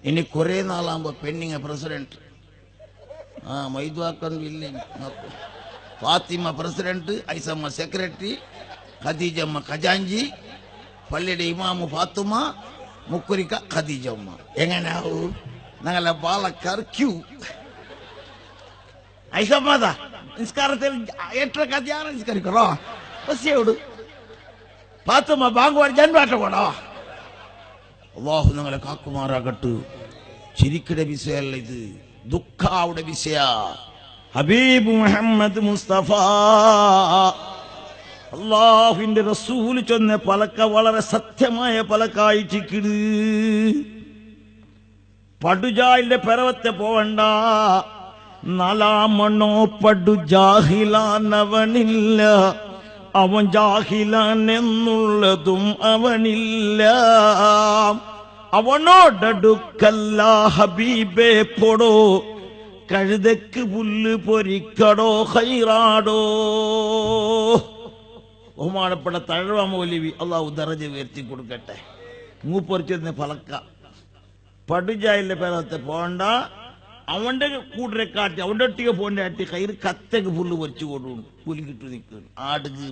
ഇനി കുറെ നാളാകുമ്പോ പെണ്ണിങ് പ്രസിഡന്റ് മൈദ്വാക്കൻ വില്ലിങ് ഫാത്തിമ പ്രസിഡന്റ് ഐസമ്മ സെക്രട്ടറി ഖദീജമ്മ ഖജാഞ്ചി പള്ളിയുടെ ഇമാമു ഫാത്തുമ മുക്കുരിക്ക ഖദീജമ്മ എങ്ങനെയാവൂ ഞങ്ങളെ പാലക്കാർ ക്യൂ ഐസമ്മതാ നിസ്കാരത്തിൽ 8 കഥയാണ് നിസ്കരിക്കണോ ബസ്സോട് ഫാത്തുമ ബാങ്കുവാൻ ജന്മാറ്റം കൊണ്ടോ അള്ളാഹു ഞങ്ങളെ കാക്കുമാറാകട്ടു ചിരിക്കയുടെ വിഷയമല്ല ഇത് ദുഃഖാവുടെ വിഷയ ഹബീബ് മുഹമ്മദ് മുസ്തഫ അള്ളാഹുവിന്റെ റസൂൽ ചൊന്ന പലക്ക വളരെ സത്യമായ പലക്കായിട്ടിക്കിട് പടുജാലിന്റെ പിറവത്തെ പോവണ്ട നാലാമണ്ണോ പടു ജാഹിലാനവനില്ല അവൻ ജാഹിലാൻ എന്നുള്ളതും അവനില്ല അവനോടടുക്കല്ല ഹബീബേ പൊടോ കഴുതക്ക് പുല്ല് പൊരിക്കടോ ഹൈറാടോ ബഹുമാനപ്പെട്ട തഴവ മൗലവി അള്ളാഹു ദറജ ഉയർത്തി കൊടുക്കട്ടെ മൂപ്പൊരിച്ചിരുന്ന പലക്ക പടുജാലിന്റെ പേരത്തെ പോകണ്ട അവന്റെ കൂട്ടരെ കാട്ടി അവന്റെ ഒട്ടിക പോകേണ്ട ആട്ടി കയ്യിൽ കത്തേക്ക് പുല്ല് പൊരിച്ചു കൊടുക്കും പുലി കിട്ടു നിൽക്കുന്നു ആടുക